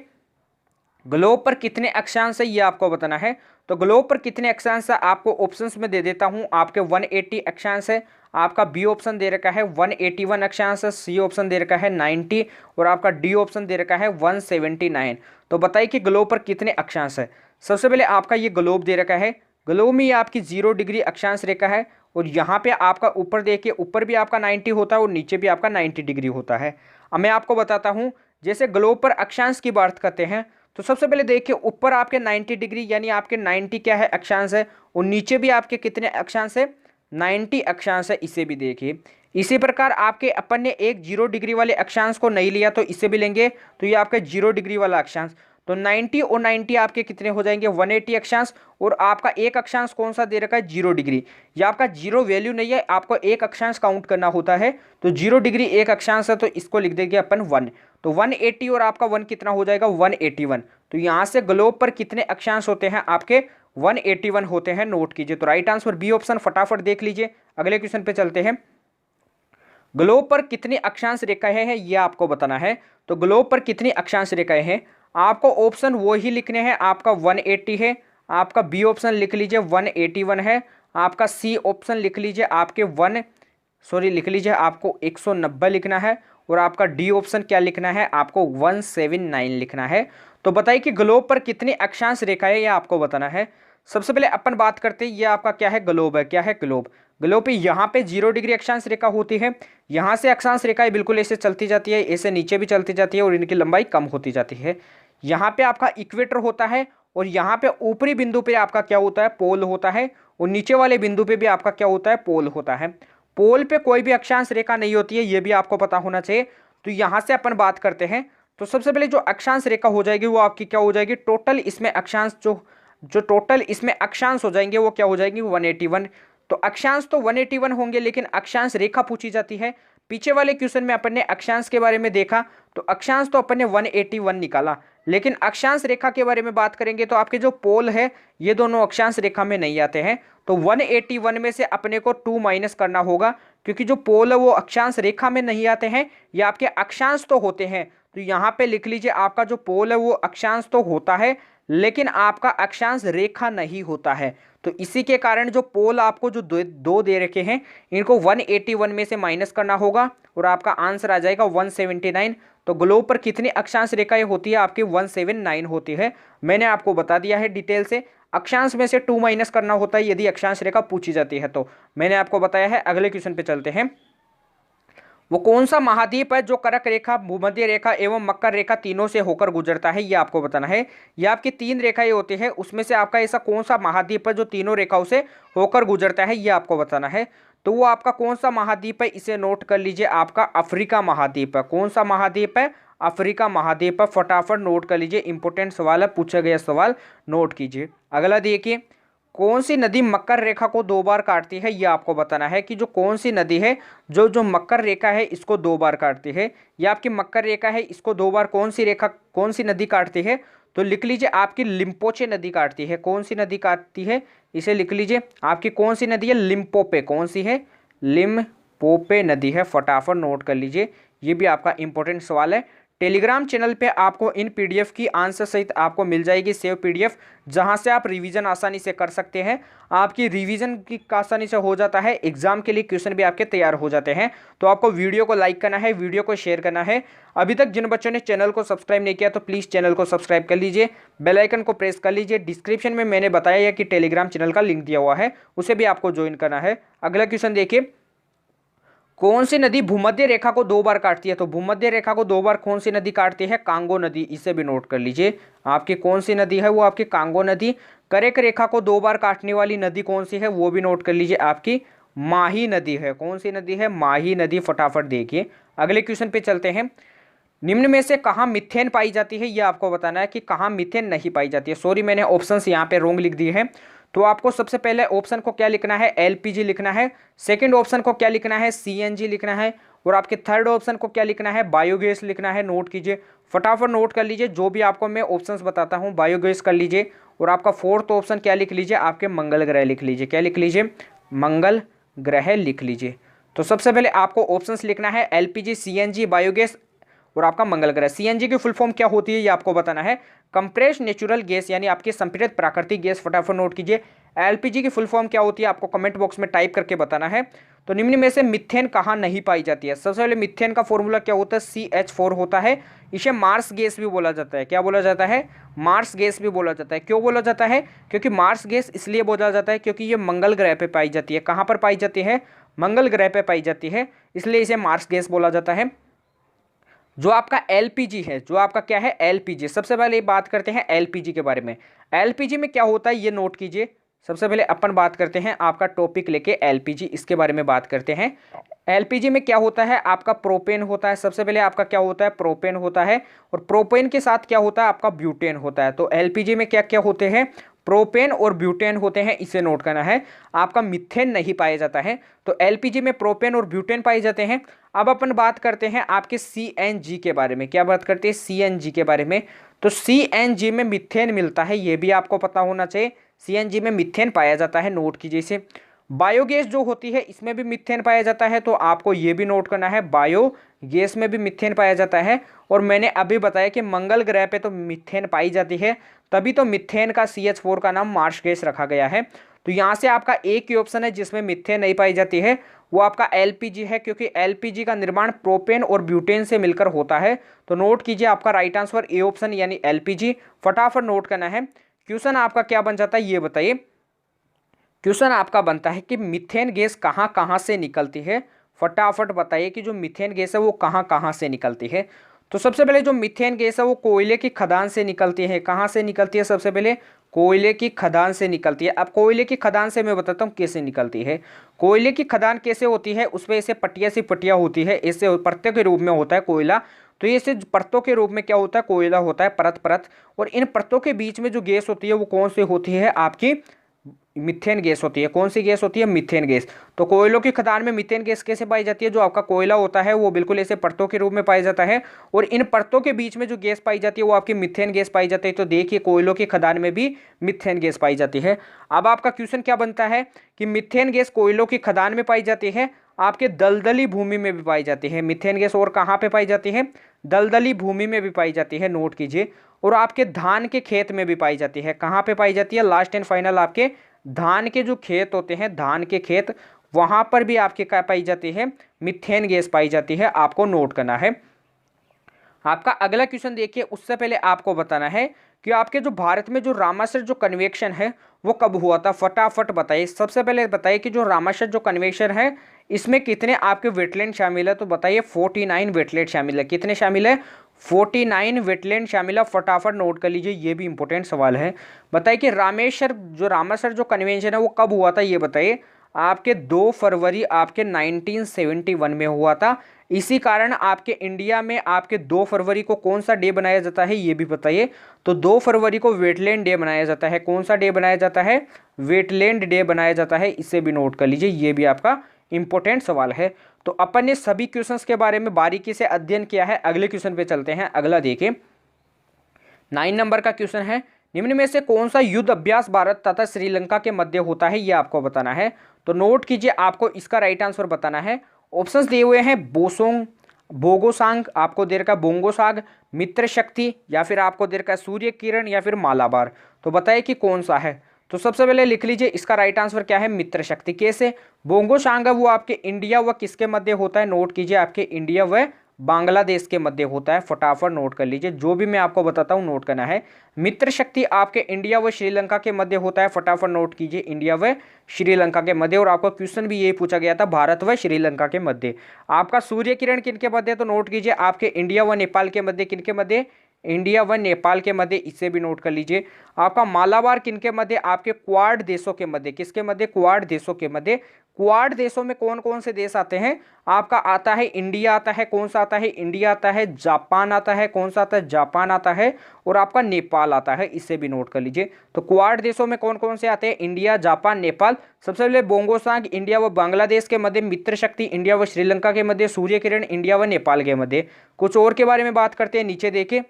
ग्लोब पर कितने अक्षांश है ये आपको बताना है। तो ग्लोब पर कितने अक्षांश है आपको ऑप्शंस में दे देता हूं। आपके 180 अक्षांश है, आपका बी ऑप्शन दे रखा है 181 अक्षांश है, सी ऑप्शन दे रखा है 90 और आपका डी ऑप्शन दे रखा है 179। तो बताइए कि ग्लोब पर कितने अक्षांश है। सबसे पहले आपका ये ग्लोब दे रखा है, ग्लोब में आपकी 0 डिग्री अक्षांश रेखा है और यहाँ पे आपका ऊपर देखिए, ऊपर भी आपका 90 होता है और नीचे भी आपका 90 डिग्री होता है। अब मैं आपको बताता हूँ, जैसे ग्लोब पर अक्षांश की बात करते हैं तो सबसे पहले देखिए ऊपर आपके 90 डिग्री यानी आपके 90 क्या है, अक्षांश है, और नीचे भी आपके कितने अक्षांश है, 90 अक्षांश है। इसे भी देखिए। इसी प्रकार आपके अपन ने एक 0 डिग्री वाले अक्षांश को नहीं लिया तो इसे भी लेंगे, तो ये आपका 0 डिग्री वाला अक्षांश। तो 90 और 90 आपके कितने हो जाएंगे, 180 अक्षांश। और आपका एक अक्षांश कौन सा दे रखा है, 0 डिग्री। ये आपका 0 वैल्यू नहीं है, आपको एक अक्षांश काउंट करना होता है। तो 0 डिग्री एक अक्षांश है, तो इसको लिख देंगे अपन 1। तो 180 और आपका 1 कितना हो जाएगा, 181। तो यहाँ से ग्लोब पर कितने अक्षांश होते हैं, आपके 181 होते हैं। नोट कीजिए। तो राइट आंसर बी ऑप्शन, फटाफट देख लीजिए। अगले क्वेश्चन पे चलते हैं। ग्लोब पर कितनी अक्षांश रेखाएं हैं ये आपको बताना है। तो ग्लोब पर कितनी अक्षांश रेखाएं हैं, आपको ऑप्शन वो ही लिखने हैं। आपका 180 है, आपका बी ऑप्शन लिख लीजिए 181 है, आपका सी ऑप्शन लिख लीजिए आपके लिख लीजिए आपको 190 लिखना है, और आपका डी ऑप्शन क्या लिखना है, आपको 179 लिखना है। तो बताइए कि ग्लोब पर कितनी अक्षांश रेखा है, यह आपको बताना है। सबसे पहले अपन बात करते हैं, ये आपका क्या है, ग्लोब है। क्या है, ग्लोब। ग्लोब पे यहाँ पे 0 डिग्री अक्षांश रेखा होती है, यहाँ से अक्षांश रेखाएं बिल्कुल ऐसे चलती जाती है, ऐसे नीचे भी चलती जाती है और इनकी लंबाई कम होती जाती है। यहाँ पे आपका इक्वेटर होता है और यहाँ पे ऊपरी बिंदु पे आपका क्या होता है, पोल होता है, और नीचे वाले बिंदु पे भी आपका क्या होता है, पोल होता है। पोल पे कोई भी अक्षांश रेखा नहीं होती है, ये भी आपको पता होना चाहिए। तो यहाँ से अपन बात करते हैं। तो सबसे पहले जो अक्षांश रेखा हो जाएगी वो आपकी क्या हो जाएगी, टोटल इसमें अक्षांश जो टोटल इसमें अक्षांश हो जाएंगे वो क्या हो जाएंगे, 181। तो अक्षांश तो 181 होंगे, लेकिन अक्षांश रेखा पूछी जाती है। पीछे वाले क्वेश्चन में अपन ने अक्षांश के बारे में देखा, तो अक्षांश तो अपन ने 181 निकाला, लेकिन अक्षांश रेखा के बारे में बात करेंगे तो आपके जो पोल है ये दोनों अक्षांश रेखा में नहीं आते हैं। तो 181 में से अपने को 2 माइनस करना होगा, क्योंकि जो पोल है वो अक्षांश रेखा में नहीं आते हैं, ये आपके अक्षांश तो होते हैं। तो यहाँ पे लिख लीजिए आपका जो पोल है वो अक्षांश तो होता है, लेकिन आपका अक्षांश रेखा नहीं होता है। तो इसी के कारण जो पोल आपको जो दो दे रखे हैं, इनको 181 में से माइनस करना होगा और आपका आंसर आ जाएगा 179। तो ग्लोब पर कितनी अक्षांश रेखाएं होती है, आपकी 179 होती है। मैंने आपको बता दिया है डिटेल से। अक्षांश में से 2 माइनस करना होता है यदि अक्षांश रेखा पूछी जाती है, तो मैंने आपको बताया है। अगले क्वेश्चन पे चलते हैं। वो कौन सा महाद्वीप है जो कर्क रेखा, भूमध्य रेखा एवं मकर रेखा तीनों से होकर गुजरता है, ये आपको बताना है। ये आपकी 3 रेखाएं होती है, उसमें से आपका ऐसा कौन सा महाद्वीप है जो तीनों रेखाओं से होकर गुजरता है, ये आपको बताना है। तो वो आपका कौन सा महाद्वीप है, इसे नोट कर लीजिए। आपका अफ्रीका महाद्वीप है। कौन सा महाद्वीप है, अफ्रीका महाद्वीप है। फटाफट नोट कर लीजिए, इंपॉर्टेंट सवाल है, पूछा गया सवाल, नोट कीजिए। अगला देखिए, कौन सी नदी मकर रेखा को 2 बार काटती है, ये आपको बताना है कि जो कौन सी नदी है जो मकर रेखा है इसको 2 बार काटती है। ये आपकी मकर रेखा है, इसको 2 बार कौन सी नदी काटती है, तो लिख लीजिए आपकी लिम्पोचे नदी काटती है। कौन सी नदी काटती है, इसे लिख लीजिए। आपकी कौन सी नदी है, लिम्पोपे। कौन सी है, लिम्पोपे नदी है। फटाफट नोट कर लीजिए, ये भी आपका इंपॉर्टेंट सवाल है। टेलीग्राम चैनल पे आपको इन पीडीएफ की आंसर सहित आपको मिल जाएगी सेव पीडीएफ, जहां से आप रिवीजन आसानी से कर सकते हैं। आपकी रिवीजन की आसानी से हो जाता है, एग्जाम के लिए क्वेश्चन भी आपके तैयार हो जाते हैं। तो आपको वीडियो को लाइक करना है, वीडियो को शेयर करना है। अभी तक जिन बच्चों ने चैनल को सब्सक्राइब नहीं किया तो प्लीज़ चैनल को सब्सक्राइब कर लीजिए, बेल आइकन को प्रेस कर लीजिए। डिस्क्रिप्शन में मैंने बताया है कि टेलीग्राम चैनल का लिंक दिया हुआ है, उसे भी आपको ज्वाइन करना है। अगला क्वेश्चन देखिए, कौन सी नदी भूमध्य रेखा को 2 बार काटती है, तो भूमध्य रेखा को 2 बार कौन सी नदी काटती है, कांगो नदी। इसे भी नोट कर लीजिए। आपकी कौन सी नदी है, वो आपकी कांगो नदी कर्क रेखा को 2 बार काटने वाली नदी कौन सी है, वो भी नोट कर लीजिए, आपकी माही नदी है। कौन सी नदी है, माही नदी। फटाफट देखिए अगले क्वेश्चन पे चलते हैं। निम्न में से कहाँ मीथेन पाई जाती है, ये आपको बताना है कि कहाँ मीथेन नहीं पाई जाती है। सॉरी मैंने ऑप्शंस यहाँ पे रोंग लिख दिए हैं। तो आपको सबसे पहले ऑप्शन को क्या लिखना है, एलपीजी लिखना है। सेकंड ऑप्शन को क्या लिखना है, सीएनजी लिखना है। और आपके थर्ड ऑप्शन को क्या लिखना है, बायोगैस लिखना है। नोट कीजिए, फटाफट नोट कर लीजिए, जो भी आपको मैं ऑप्शंस बताता हूँ बायोगैस कर लीजिए। और आपका फोर्थ ऑप्शन क्या लिख लीजिए, आपके मंगल ग्रह लिख लीजिए। क्या लिख लीजिए, मंगल ग्रह लिख लीजिए। तो सबसे पहले आपको ऑप्शंस लिखना है एलपीजी, सीएनजी, बायोगैस और आपका मंगल ग्रह। सीएनजी की फुल फॉर्म क्या होती है ये आपको बताना है, कंप्रेस्ड नेचुरल गैस, यानी आपकी संपीड़ित प्राकृतिक गैस। फटाफट नोट कीजिए। एलपीजी की फुल फॉर्म क्या होती है आपको कमेंट बॉक्स में टाइप करके बताना है। तो निम्न में से मिथेन कहाँ नहीं पाई जाती है। सबसे पहले मिथेन का फॉर्मूला क्या होता है, CH4 होता है। इसे मार्स गैस भी बोला जाता है। क्या बोला जाता है, मार्स गैस भी बोला जाता है। क्यों बोला जाता है, क्योंकि मार्स गैस इसलिए बोला जाता है क्योंकि ये मंगल ग्रह पे पाई जाती है। कहाँ पर पाई जाती है, मंगल ग्रह पे पाई जाती है, इसलिए इसे मार्स गैस बोला जाता है। जो आपका एलपीजी है, जो आपका क्या है, एलपीजी। सबसे पहले बात करते हैं एलपीजी के बारे में। एलपीजी में क्या होता है ये नोट कीजिए। सबसे पहले अपन बात करते हैं आपका टॉपिक लेके एलपीजी, इसके बारे में बात करते हैं। एलपीजी में क्या होता है, आपका प्रोपेन होता है। सबसे पहले आपका क्या होता है, प्रोपेन होता है। और प्रोपेन के साथ क्या होता है, आपका ब्यूटेन होता है। तो एलपीजी में क्या क्या होते हैं, प्रोपेन और ब्यूटेन होते हैं, इसे नोट करना है। आपका मिथेन नहीं पाया जाता है। तो एलपीजी में प्रोपेन और ब्यूटेन पाए जाते हैं। अब अपन बात करते हैं आपके सीएनजी के बारे में। क्या बात करते हैं, सीएनजी के बारे में। तो सीएनजी में मिथेन मिलता है, ये भी आपको पता होना चाहिए। सीएनजी में मिथेन पाया जाता है, नोट कीजिए इसे। बायोगैस जो होती है इसमें भी मिथेन पाया जाता है, तो आपको ये भी नोट करना है, बायोगैस में भी मिथेन पाया जाता है। और मैंने अभी बताया कि मंगल ग्रह पे तो मिथेन पाई जाती है, तभी तो मिथेन का CH4 का नाम मार्स गैस रखा गया है। तो यहाँ से आपका एक ही ऑप्शन है जिसमें मिथेन नहीं पाई जाती है, वो आपका एलपीजी है, क्योंकि एलपीजी का निर्माण प्रोपेन और ब्यूटेन से मिलकर होता है। तो नोट कीजिए, आपका राइट आंसर ए ऑप्शन यानी एलपीजी। फटाफट नोट करना है। क्वेश्चन आपका क्या बन जाता है ये बताइए। क्वेश्चन आपका बनता है कि मीथेन गैस कहाँ कहाँ से निकलती है। फटाफट बताइए कि जो मीथेन गैस है वो कहाँ कहाँ से निकलती है। तो सबसे पहले जो मीथेन गैस है वो कोयले की खदान से निकलती है। कहाँ से निकलती है, सबसे पहले कोयले की खदान से निकलती है। अब कोयले की खदान से मैं बताता हूँ कैसे निकलती है। कोयले की खदान कैसे होती है, उस पर ऐसे पट्टिया सी पट्टिया होती है, ऐसे परतों के रूप में होता है कोयला। तो ये सिर्फ परतों के रूप में क्या होता है, कोयला होता है, परत परत। और इन परतों के बीच में जो गैस होती है वो कौन सी होती है, आपकी मीथेन गैस होती है। कौन सी गैस होती है, मीथेन गैस। तो कोयलों की खदान में मीथेन गैस कैसे पाई जाती है, जो आपका कोयला होता है वो बिल्कुल ऐसे परतों के रूप में पाया जाता है, और इन परतों के बीच में जो गैस पाई जाती है वो आपकी मीथेन गैस पाई जाती है। तो देखिए कोयलों की खदान में भी मीथेन गैस पाई जाती है। अब आपका क्वेश्चन क्या बनता है कि मीथेन गैस कोयलों की खदान में पाई जाती है, आपके दलदली भूमि में भी पाई जाती है मीथेन गैस। और कहाँ पे पाई जाती है, दलदली भूमि में भी पाई जाती है, नोट कीजिए। और आपके धान के खेत में भी पाई जाती है। कहाँ पे पाई जाती है, लास्ट एंड फाइनल आपके धान के जो खेत होते हैं, धान के खेत, वहां पर भी आपके क्या पाई जाती है, मीथेन गैस पाई जाती है। आपको नोट करना है। आपका अगला क्वेश्चन देखिए, उससे पहले आपको बताना है कि आपके जो भारत में जो रामासर जो कन्वेक्शन है वो कब हुआ था। फटाफट बताइए। सबसे पहले बताइए कि जो रामासर जो कन्वेक्शन है इसमें कितने आपके वेटलैंड शामिल है। तो बताइए 49 वेटलैंड शामिल है। कितने शामिल है, 49 वेटलैंड शामिल है। फटाफट नोट कर लीजिए, ये भी इंपॉर्टेंट सवाल है। बताइए कि रामासर जो कन्वेंशन है वो कब हुआ था, ये बताइए। आपके 2 फरवरी आपके 1971 में हुआ था। इसी कारण आपके इंडिया में आपके 2 फरवरी को कौन सा डे बनाया जाता है, ये भी बताइए। तो 2 फरवरी को वेटलैंड डे बनाया जाता है। कौन सा डे बनाया जाता है, वेटलैंड डे बनाया जाता है। इसे भी नोट कर लीजिए, ये भी आपका इंपॉर्टेंट सवाल है। तो अपन ने सभी क्वेश्चंस के बारे में बारीकी से अध्ययन किया है। अगले क्वेश्चन पे चलते हैं। अगला देखिए, 9 नंबर का क्वेश्चन है, निम्न में से कौन सा युद्ध अभ्यास भारत तथा श्रीलंका के मध्य होता है, ये आपको बताना है। तो नोट कीजिए, आपको इसका राइट आंसर बताना है। ऑप्शंस दिए हुए हैं, बोसोंग, बोगोसांग, आपको दे रखा बोंगोसाग, मित्र शक्ति, या फिर आपको दे रखा सूर्य किरण, या फिर मालाबार। तो बताइए कि कौन सा है। तो सबसे पहले लिख लीजिए, इसका राइट आंसर क्या है, मित्र शक्ति। कैसे, बोंगोसांग वो आपके इंडिया व किसके मध्य होता है, नोट कीजिए, आपके इंडिया व बांग्लादेश के मध्य होता है। फटाफट नोट कर लीजिए, जो भी मैं आपको बताता हूँ नोट करना है। मित्र शक्ति आपके इंडिया व श्रीलंका के मध्य होता है। फटाफट नोट कीजिए, इंडिया व श्रीलंका के मध्य। और आपका क्वेश्चन भी यही पूछा गया था, भारत व श्रीलंका के मध्य। आपका सूर्य किरण किनके मध्य, तो नोट कीजिए, आपके इंडिया व नेपाल के मध्य। किनके मध्य, इंडिया व नेपाल के मध्य, इसे भी नोट कर लीजिए। आपका मालाबार किनके मध्य, आपके क्वाड देशों के मध्य, किसके मध्य, क्वाड देशों के मध्य। क्वाड देशों में कौन कौन से देश आते हैं, आपका आता है इंडिया आता है, कौन सा आता है, इंडिया आता है, जापान आता है, कौन सा आता है, जापान आता है, और आपका नेपाल आता है, इसे भी नोट कर लीजिए। तो क्वाड देशों में कौन कौन से आते हैं, इंडिया, जापान, नेपाल। सबसे पहले बोंगो सांग इंडिया व बांग्लादेश के मध्य, मित्र शक्ति इंडिया व श्रीलंका के मध्य, सूर्य किरण इंडिया व नेपाल के मध्य। कुछ और के बारे में बात करते हैं, नीचे देखिए।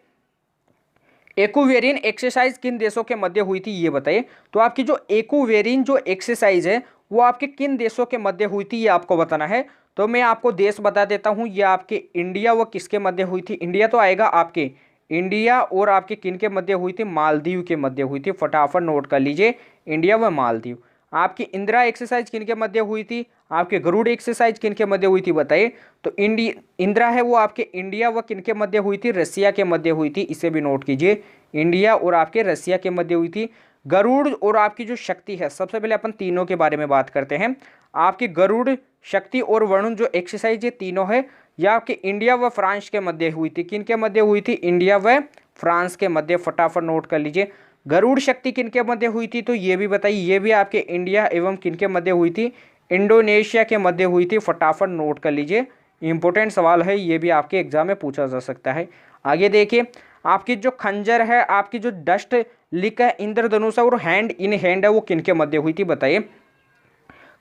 एक्वेरियन एक्सरसाइज किन देशों के मध्य हुई थी, ये बताइए। तो आपकी जो एक्वेरियन जो एक्सरसाइज है वो आपके किन देशों के मध्य हुई थी, ये आपको बताना है। तो मैं आपको देश बता देता हूं, ये आपके इंडिया व किसके मध्य हुई थी, इंडिया तो आएगा आपके, इंडिया और आपके किन के मध्य हुई थी, मालदीव के मध्य हुई थी। फटाफट नोट कर लीजिए, इंडिया व मालदीव। आपकी इंदिरा एक्सरसाइज किन के मध्य हुई थी, आपके गरुड़ एक्सरसाइज किन के मध्य हुई थी, बताइए। तो इंदिरा है वो आपके इंडिया व किन के मध्य हुई थी, रसिया के मध्य हुई थी, इसे भी नोट कीजिए, इंडिया और आपके रसिया के मध्य हुई थी। गरुड़ और आपकी जो शक्ति है, सबसे पहले अपन तीनों के बारे में बात करते हैं। आपकी गरुड़, शक्ति और वरुण जो एक्सरसाइज ये तीनों है, यह आपके इंडिया व फ्रांस के मध्य हुई थी। किन के मध्य हुई थी, इंडिया व फ्रांस के मध्य। फटाफट नोट कर लीजिए। गरुड़ शक्ति किन के मध्य हुई थी, तो ये भी बताइए, ये भी आपके इंडिया एवं किन के मध्य हुई थी, इंडोनेशिया के मध्य हुई थी। फटाफट नोट कर लीजिए, इंपॉर्टेंट सवाल है, ये भी आपके एग्जाम में पूछा जा सकता है। आगे देखिए, आपकी जो खंजर है, आपकी जो डस्ट लिक है, इंद्रधनुष है और हैंड इन हैंड है, वो किन के मध्य हुई थी, बताइए।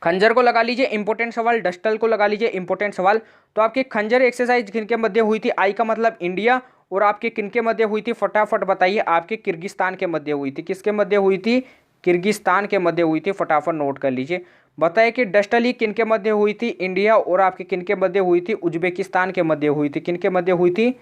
खंजर को लगा लीजिए, इंपॉर्टेंट सवाल। डस्टल को लगा लीजिए, इंपॉर्टेंट सवाल। तो आपकी खंजर एक्सरसाइज किन के मध्य हुई थी, आई का मतलब इंडिया, और आपके किन के मध्य हुई थी, फटाफट बताइए। आपके किर्गिस्तान के मध्य हुई थी। किसके मध्य हुई थी, किर्गिस्तान के मध्य हुई थी। फटाफट नोट कर लीजिए। बताइए कि डस्टली किन के मध्य हुई थी, इंडिया, और आपके किन के मध्य हुई थी, उज्बेकिस्तान के मध्य हुई थी। किन के मध्य हुई थी,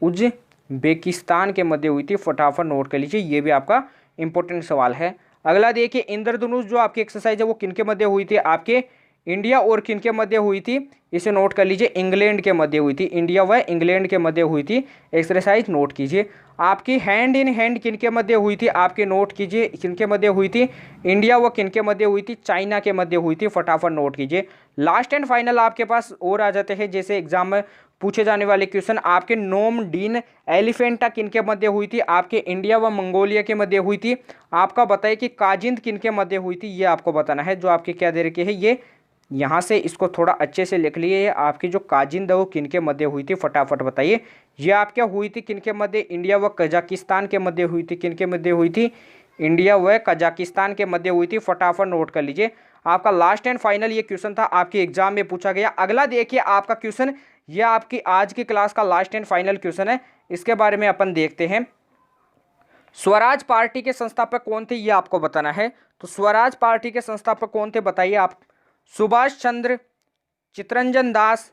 उज्बेकिस्तान के मध्य हुई थी। फटाफट नोट कर लीजिए, ये भी आपका इंपॉर्टेंट सवाल है। अगला देखिए, इंद्रधनुष जो आपकी एक्सरसाइज है वो किन के मध्य हुई थी, आपके इंडिया और किन के मध्य हुई थी, इसे नोट कर लीजिए, इंग्लैंड के मध्य हुई थी। इंडिया व इंग्लैंड के मध्य हुई थी, एक्सरसाइज नोट कीजिए। आपकी हैंड इन हैंड किन के मध्य हुई थी, आपके नोट कीजिए, किन के मध्य हुई थी, इंडिया व किन के मध्य हुई थी, चाइना के मध्य हुई थी। फटाफट नोट कीजिए। लास्ट एंड फाइनल आपके पास और आ जाते हैं, जैसे एग्जाम में पूछे जाने वाले क्वेश्चन। आपके नोम डीन एलिफेंटा किन के मध्य हुई थी, आपके इंडिया व मंगोलिया के मध्य हुई थी। आपका बताइए कि काजिंद किन के मध्य हुई थी, ये आपको बताना है। जो आपके क्या दे रखे है, ये यहाँ से इसको थोड़ा अच्छे से लिख लिए। आपकी जो काजिंद है वो किन के मध्य हुई थी, फटाफट बताइए। ये आप क्या हुई थी, किन के मध्य, इंडिया व कजाकिस्तान के मध्य हुई थी। किन के मध्य हुई थी, इंडिया व कजाकिस्तान के मध्य हुई थी। फटाफट नोट कर लीजिए। आपका लास्ट एंड फाइनल ये क्वेश्चन था, आपके एग्जाम में पूछा गया। अगला देखिए आपका क्वेश्चन, यह आपकी आज की क्लास का लास्ट एंड फाइनल क्वेश्चन है। इसके बारे में अपन देखते हैं। स्वराज पार्टी के संस्थापक कौन थे, ये आपको बताना है। तो स्वराज पार्टी के संस्थापक कौन थे, बताइए आप। सुभाष चंद्र, चित्तरंजन दास,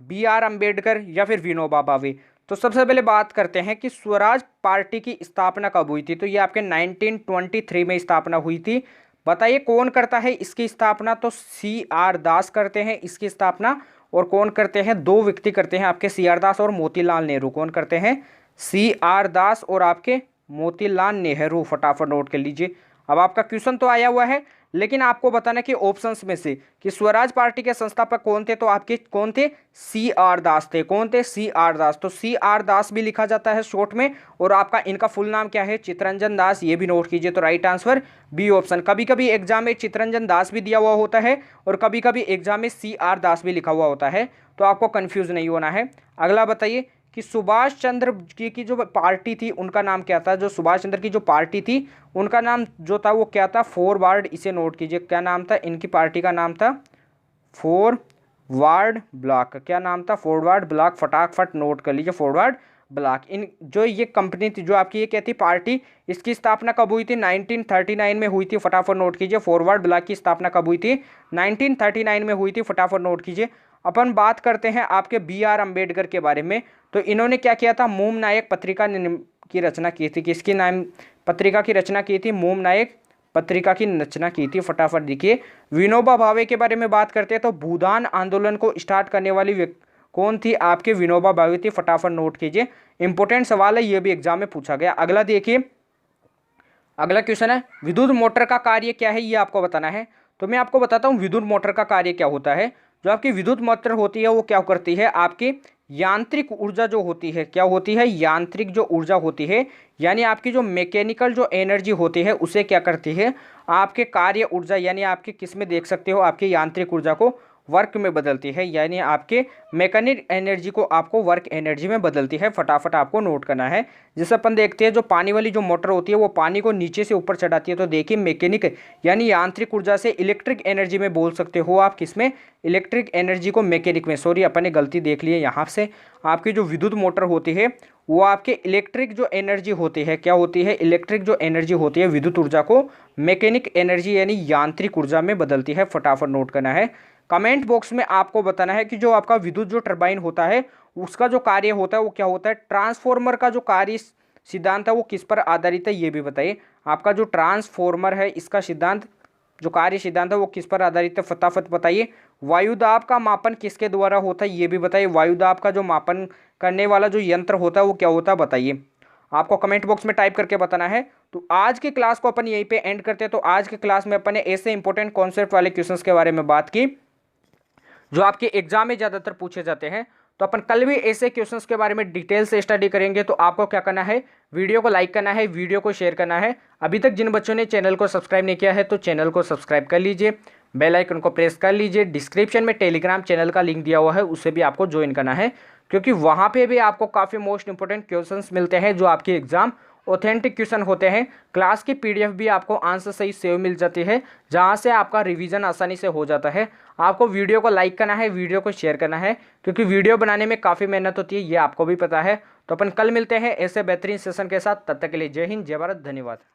B.R. अम्बेडकर या फिर विनोबा भावे। तो सबसे पहले बात करते हैं कि स्वराज पार्टी की स्थापना कब हुई थी। तो ये आपके 1923 में स्थापना हुई थी। बताइए कौन करता है इसकी स्थापना, तो C.R. दास करते हैं इसकी स्थापना। और कौन करते हैं, दो व्यक्ति करते हैं आपके, C.R. दास और मोतीलाल नेहरू। कौन करते हैं, C.R. दास और आपके मोतीलाल नेहरू। फटाफट नोट कर लीजिए। अब आपका क्वेश्चन तो आया हुआ है, लेकिन आपको बताना कि ऑप्शंस में से कि स्वराज पार्टी के संस्थापक कौन थे, तो आपके कौन थे, C.R. दास थे। कौन थे, C.R. दास। तो C.R. दास भी लिखा जाता है शॉर्ट में, और आपका इनका फुल नाम क्या है, चित्तरंजन दास। ये भी नोट कीजिए। तो राइट आंसर बी ऑप्शन। कभी कभी एग्जाम में चित्तरंजन दास भी दिया हुआ होता है, और कभी कभी एग्जाम में C.R. दास भी लिखा हुआ होता है, तो आपको कंफ्यूज नहीं होना है। अगला बताइए कि सुभाष चंद्र की जो पार्टी थी उनका नाम क्या था। जो सुभाष चंद्र की जो पार्टी थी उनका नाम जो था वो क्या था, फॉरवर्ड। इसे नोट कीजिए, क्या नाम था इनकी पार्टी का, नाम था फॉरवर्ड ब्लॉक। क्या नाम था, फॉरवर्ड ब्लॉक। फटाफट नोट कर लीजिए, फॉरवर्ड ब्लॉक। इन जो ये कंपनी थी, जो आपकी ये क्या थी, पार्टी, इसकी स्थापना कब हुई थी, 1939 में हुई थी। फटाफट नोट कीजिए। फॉरवर्ड ब्लॉक की स्थापना कब हुई थी, 1939 में हुई थी। फटाफट नोट कीजिए। अपन बात करते हैं आपके B.R. अम्बेडकर के बारे में। तो इन्होंने क्या किया था, मोम नायक पत्रिका की रचना की थी। किसकी नाम पत्रिका की रचना की थी, मोम नायक पत्रिका की रचना की थी। फटाफट देखिए। विनोबा भावे के बारे में बात करते हैं, तो भूदान आंदोलन को स्टार्ट करने वाली कौन थी, आपके विनोबा भावे थी। फटाफट नोट कीजिए, इंपॉर्टेंट सवाल है, ये भी एग्जाम में पूछा गया। अगला देखिए, अगला क्वेश्चन है, विद्युत मोटर का कार्य क्या है, ये आपको बताना है। तो मैं आपको बताता हूँ विद्युत मोटर का कार्य क्या होता है। जो आपकी विद्युत मोटर होती है वो क्या करती है, आपकी यांत्रिक ऊर्जा जो होती है, क्या होती है, यांत्रिक जो ऊर्जा होती है, यानी आपकी जो मैकेनिकल जो एनर्जी होती है उसे क्या करती है, आपके कार्य ऊर्जा यानी आपके किस में देख सकते हो, आपकी यांत्रिक ऊर्जा को वर्क में बदलती है, यानी आपके मैकेनिक एनर्जी को आपको वर्क एनर्जी में बदलती है। फटाफट आपको नोट करना है। जैसे अपन देखते हैं जो पानी वाली जो मोटर होती है वो पानी को नीचे से ऊपर चढ़ाती है, तो देखिए मैकेनिक यानी यांत्रिक ऊर्जा से इलेक्ट्रिक एनर्जी में बोल सकते हो आप, किसमें, इलेक्ट्रिक एनर्जी को मैकेनिक में। सॉरी अपन ने गलती देख ली है यहाँ से। आपकी जो विद्युत मोटर होती है वो आपके इलेक्ट्रिक जो एनर्जी होती है, क्या होती है, इलेक्ट्रिक जो एनर्जी होती है विद्युत ऊर्जा को मैकेनिक एनर्जी यानी यांत्रिक ऊर्जा में बदलती है। फटाफट नोट करना है। कमेंट बॉक्स में आपको बताना है कि जो आपका विद्युत जो टरबाइन होता है उसका जो कार्य होता है वो क्या होता है। ट्रांसफॉर्मर का जो कार्य सिद्धांत है वो किस पर आधारित है ये भी बताइए। आपका जो ट्रांसफॉर्मर है इसका सिद्धांत, जो कार्य सिद्धांत है वो किस पर आधारित है, फटाफट बताइए। वायुदाब का मापन किसके द्वारा होता है ये भी बताइए। वायुदाब का जो मापन करने वाला जो यंत्र होता है वो क्या होता है बताइए। आपको कमेंट बॉक्स में टाइप करके बताना है। तो आज की क्लास को अपन यहीं पे एंड करते हैं। तो आज की क्लास में अपन ने ऐसे इंपॉर्टेंट कॉन्सेप्ट वाले क्वेश्चंस के बारे में बात की जो आपके एग्जाम में ज़्यादातर पूछे जाते हैं। तो अपन कल भी ऐसे क्वेश्चंस के बारे में डिटेल से स्टडी करेंगे। तो आपको क्या करना है, वीडियो को लाइक करना है, वीडियो को शेयर करना है। अभी तक जिन बच्चों ने चैनल को सब्सक्राइब नहीं किया है तो चैनल को सब्सक्राइब कर लीजिए, बेल आइकन को प्रेस कर लीजिए। डिस्क्रिप्शन में टेलीग्राम चैनल का लिंक दिया हुआ है, उसे भी आपको ज्वाइन करना है, क्योंकि वहाँ पे भी आपको काफ़ी मोस्ट इंपॉर्टेंट क्वेश्चंस मिलते हैं जो आपके एग्जाम ऑथेंटिक क्वेश्चन होते हैं। क्लास की पीडीएफ भी आपको आंसर सही सेव मिल जाती है, जहां से आपका रिवीजन आसानी से हो जाता है। आपको वीडियो को लाइक करना है, वीडियो को शेयर करना है, क्योंकि वीडियो बनाने में काफ़ी मेहनत होती है, ये आपको भी पता है। तो अपन कल मिलते हैं ऐसे बेहतरीन सेशन के साथ। तब तक के लिए जय हिंद, जय भारत, धन्यवाद।